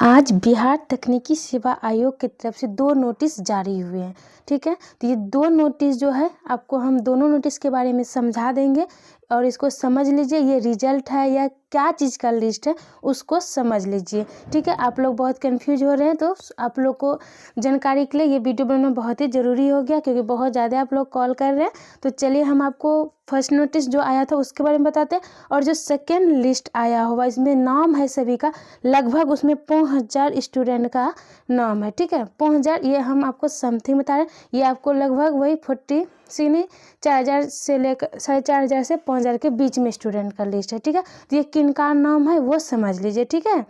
आज बिहार तकनीकी सेवा आयोग की तरफ से 2 नोटिस जारी हुए हैं। ठीक है, तो ये 2 नोटिस जो है आपको हम दोनों नोटिस के बारे में समझा देंगे और इसको समझ लीजिए। ये रिजल्ट है या क्या चीज़ का लिस्ट है उसको समझ लीजिए। ठीक है, आप लोग बहुत कंफ्यूज हो रहे हैं तो आप लोग को जानकारी के लिए ये वीडियो बनाना बहुत ही ज़रूरी हो गया, क्योंकि बहुत ज़्यादा आप लोग कॉल कर रहे हैं। तो चलिए हम आपको फर्स्ट नोटिस जो आया था उसके बारे में बताते हैं, और जो सेकेंड लिस्ट आया हुआ इसमें नाम है सभी का, लगभग उसमें 5000 स्टूडेंट का नाम है। ठीक है, 5000, ये हम आपको समथिंग बता रहे हैं। ये आपको लगभग वही 4000 से लेकर 4500 से 5000 के बीच में स्टूडेंट का लिस्ट है। ठीक है, तो ये किन का नाम है वो समझ लीजिए। ठीक है,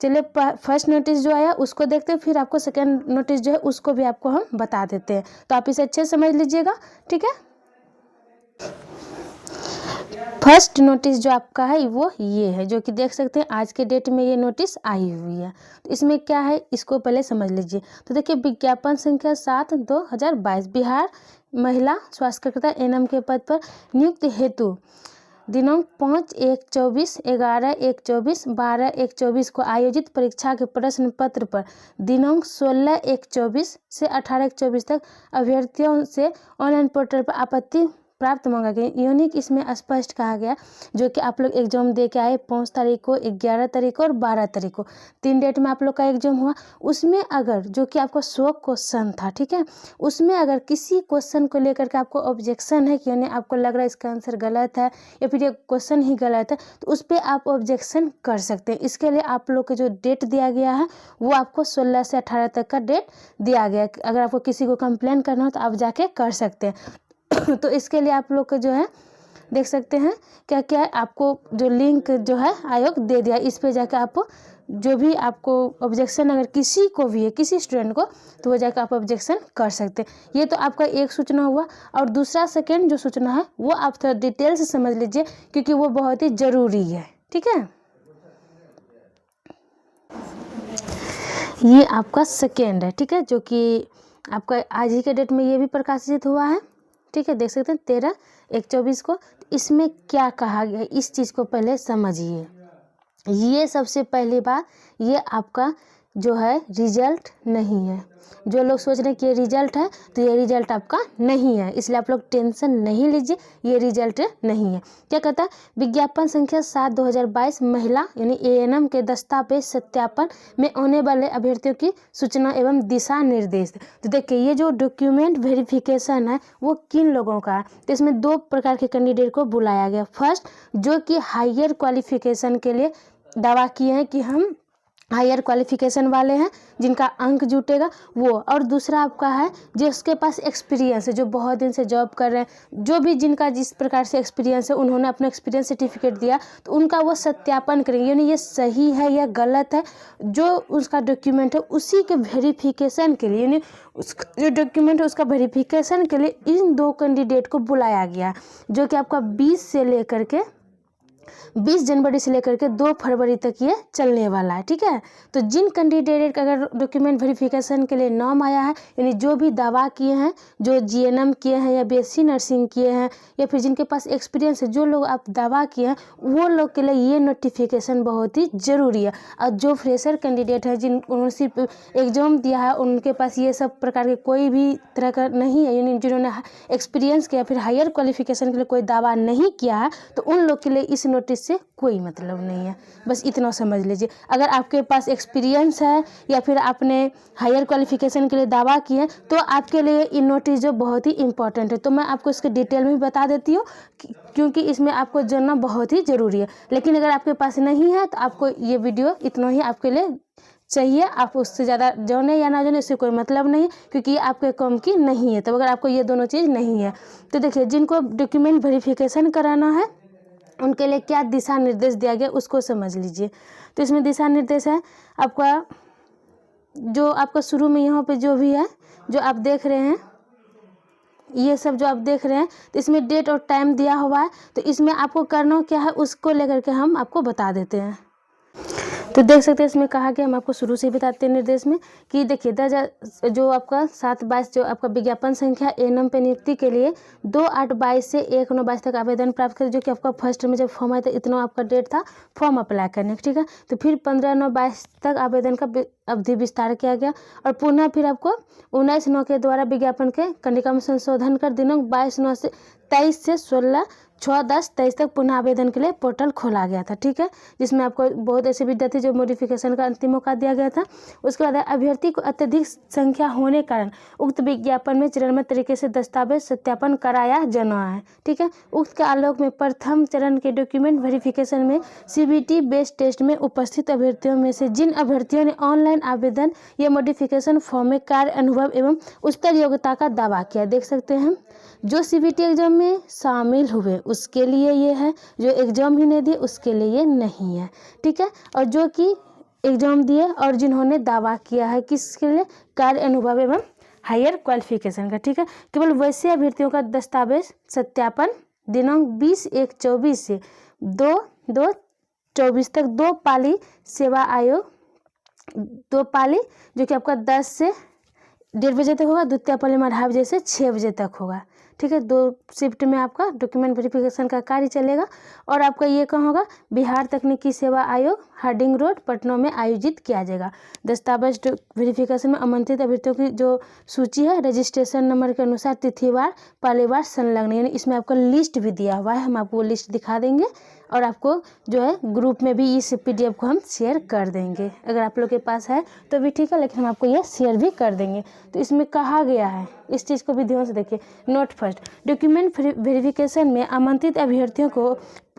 चलिए फर्स्ट नोटिस जो आया उसको देखते हैं, फिर आपको सेकेंड नोटिस जो है उसको भी आपको हम बता देते हैं, तो आप इसे अच्छे से समझ लीजिएगा। ठीक है, फर्स्ट नोटिस जो आपका है वो ये है, जो कि देख सकते हैं आज के डेट में ये नोटिस आई हुई है। तो इसमें क्या है इसको पहले समझ लीजिए। तो देखिए, विज्ञापन संख्या 7/2022 बिहार महिला स्वास्थ्यकर्ता एनएम के पद पर नियुक्ति हेतु दिनांक 5/1/24, 11/1/24, 12/1/24 को आयोजित परीक्षा के प्रश्न पत्र पर दिनांक 16/1/24 से 18/1/24 तक अभ्यर्थियों से ऑनलाइन पोर्टल पर आपत्ति प्राप्त मांगा गया। यूनिक इसमें स्पष्ट कहा गया, जो कि आप लोग एग्जाम दे के आए 5 तारीख को, 11 तारीख को और 12 तारीख को, 3 डेट में आप लोग का एग्जाम हुआ। उसमें अगर जो कि आपका 100 क्वेश्चन था, ठीक है, उसमें अगर किसी क्वेश्चन को लेकर के आपको ऑब्जेक्शन है कि यानी आपको लग रहा है इसका आंसर गलत है या फिर ये क्वेश्चन ही गलत है, तो उस पर आप ऑब्जेक्शन कर सकते हैं। इसके लिए आप लोग को जो डेट दिया गया है वो आपको 16 से 18 तक का डेट दिया गया है। अगर आपको किसी को कंप्लेन करना हो तो आप जाके कर सकते हैं। तो इसके लिए आप लोग को जो है देख सकते हैं क्या क्या है, आपको जो लिंक जो है आयोग दे दिया, इस पे जाकर आप जो भी आपको ऑब्जेक्शन अगर किसी को भी है, किसी स्टूडेंट को, तो वो जाकर आप ऑब्जेक्शन कर सकते हैं। ये तो आपका एक सूचना हुआ। और दूसरा सेकेंड जो सूचना है वो आप थोड़ा डिटेल से समझ लीजिए, क्योंकि वो बहुत ही ज़रूरी है। ठीक है, ये आपका सेकेंड है। ठीक है, जो कि आपका आज ही के डेट में ये भी प्रकाशित हुआ है। ठीक है, देख सकते हैं 13/1/24 को। इसमें क्या कहा गया इस चीज़ को पहले समझिए। ये सबसे पहली बात, ये आपका जो है रिजल्ट नहीं है। जो लोग सोच रहे हैं कि ये रिजल्ट है, तो ये रिजल्ट आपका नहीं है, इसलिए आप लोग टेंशन नहीं लीजिए, ये रिजल्ट नहीं है। क्या कहता है, विज्ञापन संख्या 7/2022 महिला यानी एएनएम के दस्तावेज सत्यापन में आने वाले अभ्यर्थियों की सूचना एवं दिशा निर्देश। तो देखिए, ये जो डॉक्यूमेंट वेरिफिकेशन है वो किन लोगों का है, तो इसमें 2 प्रकार के कैंडिडेट को बुलाया गया। फर्स्ट, जो कि हायर क्वालिफिकेशन के लिए दावा किए हैं कि हम हायर क्वालिफिकेशन वाले हैं, जिनका अंक जुटेगा वो। और दूसरा आपका है जिसके पास एक्सपीरियंस है, जो बहुत दिन से जॉब कर रहे हैं, जो भी जिनका जिस प्रकार से एक्सपीरियंस है, उन्होंने अपना एक्सपीरियंस सर्टिफिकेट दिया, तो उनका वो सत्यापन करेंगे, यानी ये सही है या गलत है, जो उसका डॉक्यूमेंट है उसी के वेरिफिकेशन के लिए, यानी जो डॉक्यूमेंट है उसका वेरिफिकेशन के लिए इन 2 कैंडिडेट को बुलाया गया, जो कि आपका 20 जनवरी से लेकर के 2 फरवरी तक ये चलने वाला है। ठीक है, तो जिन कैंडिडेट का अगर डॉक्यूमेंट वेरिफिकेशन के लिए नाम आया है, यानी जो भी दावा किए हैं, जो जीएनएम किए हैं या बीएससी नर्सिंग किए हैं, या फिर जिनके पास एक्सपीरियंस है, जो लोग आप दावा किए हैं, वो लोग के लिए ये नोटिफिकेशन बहुत ही ज़रूरी है। और जो फ्रेशर कैंडिडेट है, उन्होंने सिर्फ एग्जाम दिया है, उनके पास ये सब प्रकार के कोई भी तरह का नहीं है, यानी जिन्होंने एक्सपीरियंस किया फिर हायर क्वालिफिकेशन के लिए कोई दावा नहीं किया है, तो उन लोग के लिए इस नोटिस से कोई मतलब नहीं है। बस इतना समझ लीजिए। अगर आपके पास एक्सपीरियंस है या फिर आपने हायर क्वालिफिकेशन के लिए दावा किया, तो आपके लिए ये नोटिस जो बहुत ही इंपॉर्टेंट है। तो मैं आपको इसके डिटेल में बता देती हूँ, क्योंकि इसमें आपको जानना बहुत ही ज़रूरी है। लेकिन अगर आपके पास नहीं है तो आपको ये वीडियो इतना ही आपके लिए चाहिए, आप उससे ज़्यादा जाने या ना जाने इससे कोई मतलब नहीं, क्योंकि ये आपके काम की नहीं है। तो अगर आपको ये दोनों चीज़ नहीं है, तो देखिए, जिनको डॉक्यूमेंट वेरिफिकेशन कराना है उनके लिए क्या दिशा निर्देश दिया गया उसको समझ लीजिए। तो इसमें दिशा निर्देश है आपका, जो आपका शुरू में यहाँ पे जो भी है, जो आप देख रहे हैं, ये सब जो आप देख रहे हैं, तो इसमें डेट और टाइम दिया हुआ है। तो इसमें आपको करना क्या है उसको लेकर के हम आपको बता देते हैं। तो देख सकते हैं इसमें कहा गया, हम आपको शुरू से ही बताते हैं निर्देश में कि देखिए जो आपका 7/22 जो आपका विज्ञापन संख्या एनम पे नियुक्ति के लिए 2/8/22 से 1/9/22 तक आवेदन प्राप्त करें, जो कि आपका फर्स्ट में जब फॉर्म आया था इतना आपका डेट था फॉर्म अप्लाई करने का, ठीक है। तो फिर 15/9/22 तक आवेदन का अवधि विस्तार किया गया और पुनः फिर आपको 19/9 के द्वारा विज्ञापन के कंडिका में संशोधन कर दिनांक 22/9 से 23 से 16/6/10/23 तक पुनः आवेदन के लिए पोर्टल खोला गया था, ठीक है। जिसमें आपको बहुत ऐसे विद्यार्थी जो मॉडिफिकेशन का अंतिम मौका दिया गया था। उसके बाद अभ्यर्थी को अत्यधिक संख्या होने के कारण उक्त विज्ञापन में चरणबद्ध तरीके से दस्तावेज सत्यापन कराया जाना है, ठीक है। उक्त के आलोक में प्रथम चरण के डॉक्यूमेंट वेरिफिकेशन में CBT बेस्ड टेस्ट में उपस्थित अभ्यर्थियों में से जिन अभ्यर्थियों ने ऑनलाइन आवेदन या मॉडिफिकेशन फॉर्म में कार्य अनुभव एवं उच्चतर योग्यता का दावा किया, देख सकते हैं जो CBT एग्जाम में शामिल हुए उसके लिए ये है, जो एग्जाम ही नहीं दिए उसके लिए ये नहीं है, ठीक है। और जो कि एग्जाम दिए और जिन्होंने दावा किया है किसके लिए, कार्य अनुभव एवं हायर क्वालिफिकेशन का, ठीक है। केवल वैसे अभ्यर्थियों का दस्तावेज सत्यापन दिनांक 20/1/24 से 2/2/24 तक 2 पाली सेवा आयोग 2 पाली जो कि आपका 10 से 1:30 बजे तक होगा, द्वितीय पाली में 2:30 बजे से 6 बजे तक होगा, ठीक है। 2 शिफ्ट में आपका डॉक्यूमेंट वेरिफिकेशन का कार्य चलेगा और आपका ये कहाँ होगा, बिहार तकनीकी सेवा आयोग हार्डिंग रोड पटना में आयोजित किया जाएगा। दस्तावेज वेरिफिकेशन में आमंत्रित अभ्यर्थियों की जो सूची है रजिस्ट्रेशन नंबर के अनुसार तिथिवार पालीवार संलग्न, यानी इसमें आपका लिस्ट भी दिया हुआ है, हम आपको लिस्ट दिखा देंगे और आपको जो है ग्रुप में भी इस PDF को हम शेयर कर देंगे, अगर आप लोग के पास है तो भी ठीक है, लेकिन हम आपको ये शेयर भी कर देंगे। तो इसमें कहा गया है, इस चीज़ को भी ध्यान से देखिए। नोट फर्स्ट, डॉक्यूमेंट वेरिफिकेशन में आमंत्रित अभ्यर्थियों को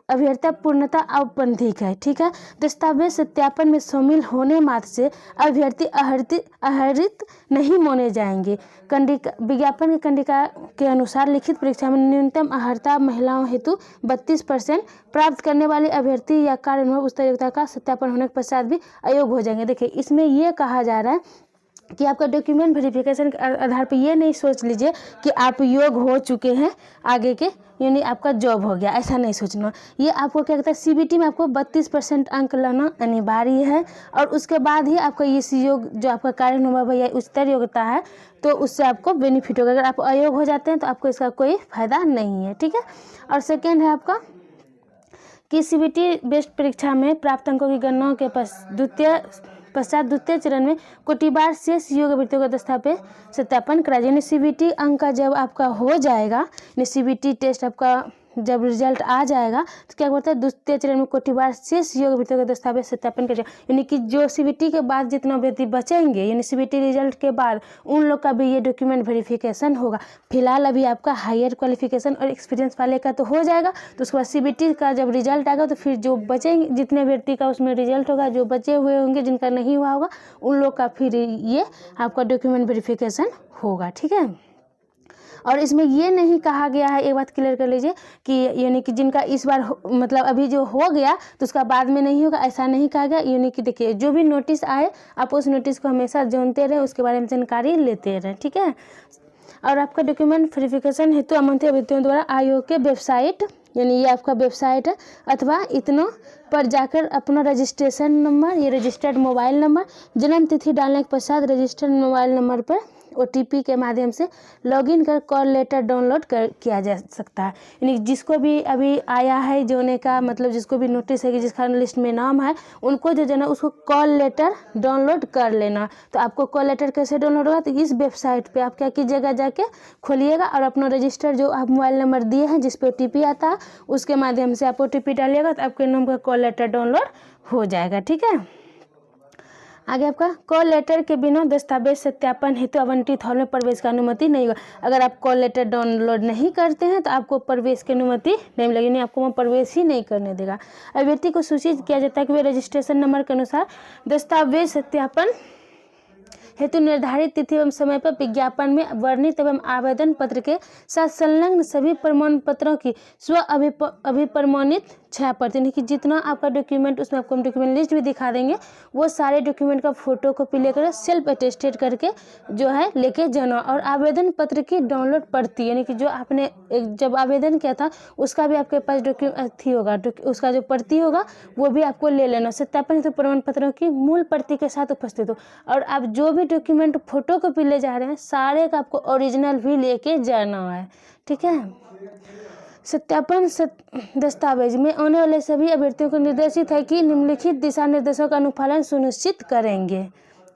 अभ्यर्थता पूर्णता औपबंधिक है, ठीक है। दस्तावेज सत्यापन में शामिल होने मात्र से अभ्यर्थी आहरित नहीं माने जाएंगे। विज्ञापन की कंडिका के अनुसार लिखित परीक्षा में न्यूनतम अर्हता महिलाओं हेतु 32% प्राप्त करने वाले अभ्यर्थी या कार्य अनुभव उच्च योग्यता का सत्यापन होने के पश्चात भी अयोग्य हो जाएंगे। देखिए इसमें यह कहा जा रहा है कि आपका डॉक्यूमेंट वेरिफिकेशन के आधार पर ये नहीं सोच लीजिए कि आप योग्य हो चुके हैं आगे के, यानी आपका जॉब हो गया, ऐसा नहीं सोचना। ये आपको क्या कहता है, CBT में आपको 32% अंक लाना अनिवार्य है और उसके बाद ही आपका इस योग जो आपका कार्य अनुभव है या उच्चतर योग्यता है तो उससे आपको बेनिफिट होगा। अगर आप अयोग्य हो जाते हैं तो आपको इसका कोई फायदा नहीं है, ठीक है। और सेकेंड है आपका कि CBT बेस्ड परीक्षा में प्राप्त अंकों की गणना के पश्चात द्वितीय चरण में कोटिबार शेष योग्य अभ्यर्थियों का दस्तावेज सत्यापन कराया जाए। CBT अंक का जब आपका हो जाएगा, CBT टेस्ट आपका जब रिजल्ट आ जाएगा तो क्या बोलते हैं, द्वितीय चरण में कोटिबार शेष योग्य अभ्यर्थियों का दस्तावेज सत्यापन कर, यानी कि जो CBT के बाद जितना अभ्यर्थी बचेंगे, यानी CBT रिजल्ट के बाद उन लोग का भी ये डॉक्यूमेंट वेरिफिकेशन होगा। फिलहाल अभी आपका हायर क्वालिफिकेशन और एक्सपीरियंस वाले का तो हो जाएगा, तो उसके बाद CBT का जब रिजल्ट आएगा तो फिर जो बचेंगे, जितने अभ्यर्थी का उसमें रिजल्ट होगा, जो बचे हुए होंगे जिनका नहीं हुआ होगा उन लोग का फिर ये आपका डॉक्यूमेंट वेरिफिकेशन होगा, ठीक है। और इसमें ये नहीं कहा गया है, एक बात क्लियर कर लीजिए कि यानी कि जिनका इस बार मतलब अभी जो हो गया तो उसका बाद में नहीं होगा, ऐसा नहीं कहा गया। यानी कि देखिए जो भी नोटिस आए आप उस नोटिस को हमेशा जानते रहें, उसके बारे में जानकारी लेते रहें, ठीक है। और आपका डॉक्यूमेंट वेरिफिकेशन हेतु आमंत्रित अभ्यर्थियों द्वारा आयोग के वेबसाइट, यानी ये आपका वेबसाइट है अथवा इतनों पर जाकर अपना रजिस्ट्रेशन नंबर, ये रजिस्टर्ड मोबाइल नंबर, जन्म तिथि डालने के पश्चात रजिस्टर्ड मोबाइल नंबर पर OTP के माध्यम से लॉगिन कर कॉल लेटर डाउनलोड किया जा सकता है। यानी जिसको भी अभी आया है जोने का मतलब जिसको भी नोटिस है कि जिसका लिस्ट में नाम है उनको जो जना उसको कॉल लेटर डाउनलोड कर लेना। तो आपको कॉल लेटर कैसे डाउनलोड होगा, तो इस वेबसाइट पे आप क्या कीजिएगा, जाके खोलिएगा और अपना रजिस्टर जो आप मोबाइल नंबर दिए हैं जिस पे OTP आता है उसके माध्यम से आप OTP डालिएगा तो आपके नाम का कॉल लेटर डाउनलोड हो जाएगा, ठीक है। आगे आपका कॉल लेटर के बिना दस्तावेज सत्यापन हेतु आवंटित हॉल में प्रवेश की अनुमति नहीं होगा। अगर आप कॉल लेटर डाउनलोड नहीं करते हैं तो आपको प्रवेश की अनुमति नहीं मिलेगी, नहीं आपको वहाँ प्रवेश ही नहीं करने देगा। अभ्यर्थी को सूचित किया जाता है कि वे रजिस्ट्रेशन नंबर के अनुसार दस्तावेज सत्यापन हेतु निर्धारित तिथि एवं समय पर विज्ञापन में वर्णित एवं आवेदन पत्र के साथ संलग्न सभी प्रमाण पत्रों की स्व अभिप्रमाणित छायाप्रति, यानी कि जितना आपका डॉक्यूमेंट, उसमें आपको हम डॉक्यूमेंट लिस्ट भी दिखा देंगे, वो सारे डॉक्यूमेंट का फोटो कॉपी लेकर सेल्फ अटेस्टेड करके जो है लेके जाना। और आवेदन पत्र की डाउनलोड प्रति, यानी कि जो आपने जब आवेदन किया था उसका भी आपके पास डॉक्यूमेंट होगा, उसका जो प्रति होगा वो भी आपको ले लेना। सत्यापन हेतु प्रमाण पत्रों की मूल प्रति के साथ उपस्थित हो। और आप जो भी डॉक्यूमेंट फोटो कॉपी ले जा रहे हैं सारे का आपको ओरिजिनल भी लेके जाना है, ठीक है। सत्यापन दस्तावेज में आने वाले सभी अभ्यर्थियों को निर्देशित है कि निम्नलिखित दिशा निर्देशों का अनुपालन सुनिश्चित करेंगे।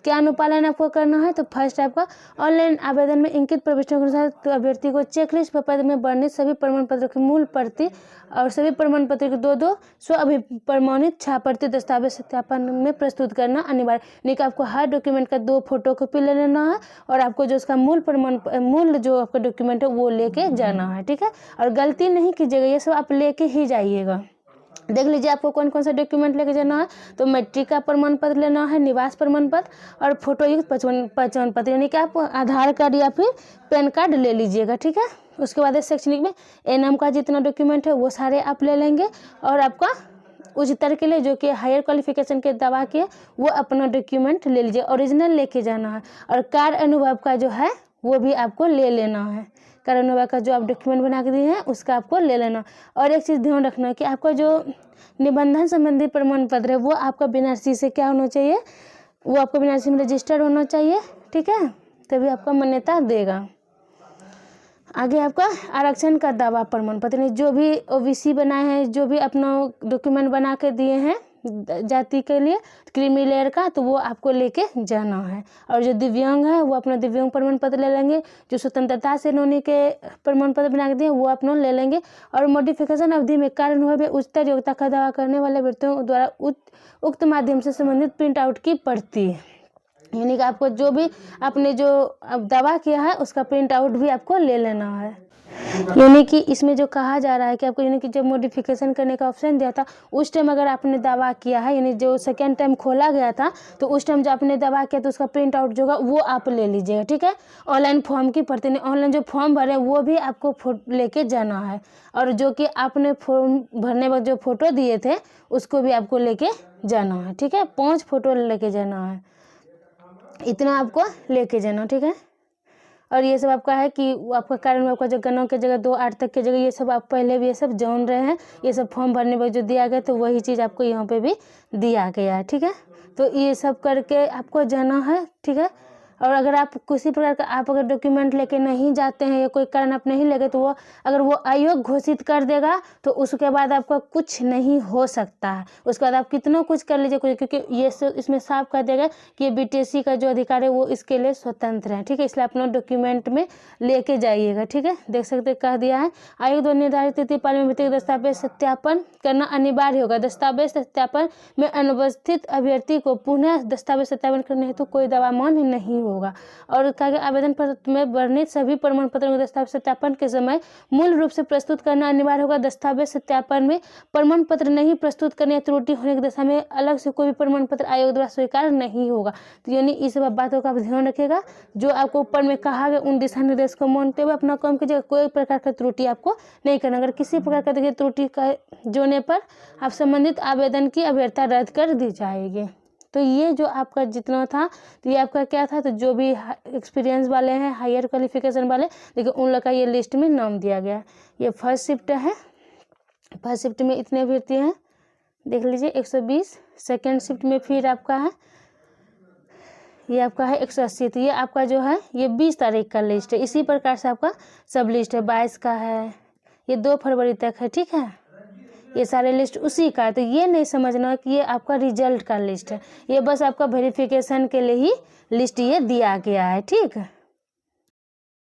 क्या अनुपालन आपको करना है? तो फर्स्ट आपका ऑनलाइन आवेदन में इंकित प्रविष्टियों के अनुसार तो अभ्यर्थी को चेकलिस्ट पर पद में वर्णित सभी प्रमाण पत्रों की मूल प्रति और सभी प्रमाण पत्र की दो स्व अभिप्रमाणित छायाप्रति दस्तावेज सत्यापन में प्रस्तुत करना अनिवार्य। यानी कि आपको हर डॉक्यूमेंट का 2 फोटो कॉपी ले लेना है और आपको जो उसका मूल जो आपका डॉक्यूमेंट है वो लेके जाना है, ठीक है। और गलती नहीं कीजिएगा, ये सब आप लेके ही जाइएगा। देख लीजिए आपको कौन कौन सा डॉक्यूमेंट लेके जाना है। तो मैट्रिक का प्रमाण पत्र लेना है, निवास प्रमाण पत्र और फोटो युक्त पहचान पत्र, यानी कि आप आधार कार्ड या फिर पैन कार्ड ले लीजिएगा, ठीक है। उसके बाद शैक्षणिक में एनएम का जितना डॉक्यूमेंट है वो सारे आप ले लेंगे। और आपका उच्चतर के लिए जो कि हायर क्वालिफिकेशन के दवा के वो अपना डॉक्यूमेंट ले लीजिए, ओरिजिनल लेके जाना है। और कार्य अनुभव का जो है वो भी आपको ले लेना है, कार्य अनुभव का जो आप डॉक्यूमेंट बना के दिए हैं उसका आपको ले लेना। और एक चीज़ ध्यान रखना कि आपका जो निबंधन संबंधी प्रमाण पत्र है वो आपका बिना से क्या होना चाहिए, वो आपको बिना में रजिस्टर्ड होना चाहिए, ठीक है, तभी आपका मान्यता देगा। आगे आपका आरक्षण का दावा प्रमाण पत्र, जो भी ओबीसी बनाए हैं, जो भी अपना डॉक्यूमेंट बना के दिए हैं जाति के लिए क्रीमी लेयर का, तो वो आपको लेके जाना है। और जो दिव्यांग है वो अपना दिव्यांग प्रमाण पत्र ले लेंगे। जो स्वतंत्रता सेनानी के प्रमाण पत्र बना के दिए वो अपना ले लेंगे। और मॉडिफिकेशन अवधि में कार्य अनुभव या उच्चतर योग्यता का दावा करने वाले व्यक्तियों द्वारा उक्त माध्यम से संबंधित प्रिंट आउट की प्रति, यानी कि आपको जो भी आपने जो दावा किया है उसका प्रिंट आउट भी आपको ले लेना है। यानी कि इसमें जो कहा जा रहा है कि आपको, यानी कि जब मॉडिफिकेशन करने का ऑप्शन दिया था उस टाइम अगर आपने दावा किया है, यानी जो सेकेंड टाइम खोला गया था तो उस टाइम जो आपने दावा किया तो उसका प्रिंट आउट जो होगा वो आप ले लीजिएगा, ठीक है। ऑनलाइन फॉर्म की प्रति, ऑनलाइन जो फॉर्म भरे वो भी आपको लेके जाना है। और जो कि आपने फॉर्म भरने वक्त जो फोटो दिए थे उसको भी आपको लेके जाना है, ठीक है। 5 फोटो लेके जाना है, इतना आपको लेके जाना, ठीक है। और ये सब आपका है कि आपका कारण में आपका जो गणों की जगह 2 8 तक की जगह ये सब आप पहले भी ये सब जान रहे हैं। ये सब फॉर्म भरने में जो दिया गया तो वही चीज़ आपको यहाँ पे भी दिया गया है, ठीक है। तो ये सब करके आपको जाना है, ठीक है। और अगर आप किसी प्रकार का आप अगर डॉक्यूमेंट लेके नहीं जाते हैं या कोई कारण आप नहीं लगे तो वो अगर वो आयोग घोषित कर देगा तो उसके बाद आपका कुछ नहीं हो सकता है। उसके बाद आप कितना कुछ कर लीजिए कुछ, क्योंकि ये इसमें साफ कर देगा कि ये बीटीएससी का जो अधिकार है वो इसके लिए स्वतंत्र है, ठीक है। इसलिए अपना डॉक्यूमेंट में लेके जाइएगा, ठीक है। देख सकते कह दिया है आयोग द्वारा निर्धारित तिथि पालन में व्यक्तिगत दस्तावेज सत्यापन करना अनिवार्य होगा। दस्तावेज सत्यापन में अनुपस्थित अभ्यर्थी को पुनः दस्तावेज सत्यापन करने हेतु कोई दवा मान्य नहीं होगा। और कहा गया आवेदन पत्र में वर्णित सभी प्रमाण पत्रों को दस्तावेज सत्यापन के समय मूल रूप से प्रस्तुत करना अनिवार्य होगा। दस्तावेज सत्यापन में प्रमाण पत्र नहीं प्रस्तुत करने या त्रुटि होने की दशा में अलग से कोई भी प्रमाण पत्र आयोग द्वारा स्वीकार नहीं होगा। तो यानी इस सब बातों का ध्यान रखिएगा। जो आपको ऊपर में कहा गया उन दिशा निर्देश को मानते हुए अपना काम कीजिएगा। कोई प्रकार का त्रुटि आपको नहीं करना। अगर किसी प्रकार का देखिए त्रुटि का जोने पर आप संबंधित आवेदन की अभ्यर्थता रद्द कर दी जाएगी। तो ये जो आपका जितना था तो ये आपका क्या था, तो जो भी एक्सपीरियंस वाले हैं हायर क्वालिफिकेशन वाले देखिए उन लोग का ये लिस्ट में नाम दिया गया। ये फर्स्ट शिफ्ट है, फर्स्ट शिफ्ट में इतने अभ्यर्थी हैं देख लीजिए 120। सेकेंड शिफ्ट में फिर आपका है ये आपका है 180। तो ये आपका जो है ये 20 तारीख का लिस्ट है। इसी प्रकार से आपका सब लिस्ट है। 22 का है, ये 2 फरवरी तक है, ठीक है। ये सारे लिस्ट उसी का है। तो ये नहीं समझना कि ये आपका रिजल्ट का लिस्ट है, ये बस आपका वेरिफिकेशन के लिए ही लिस्ट ये दिया गया है, ठीक है।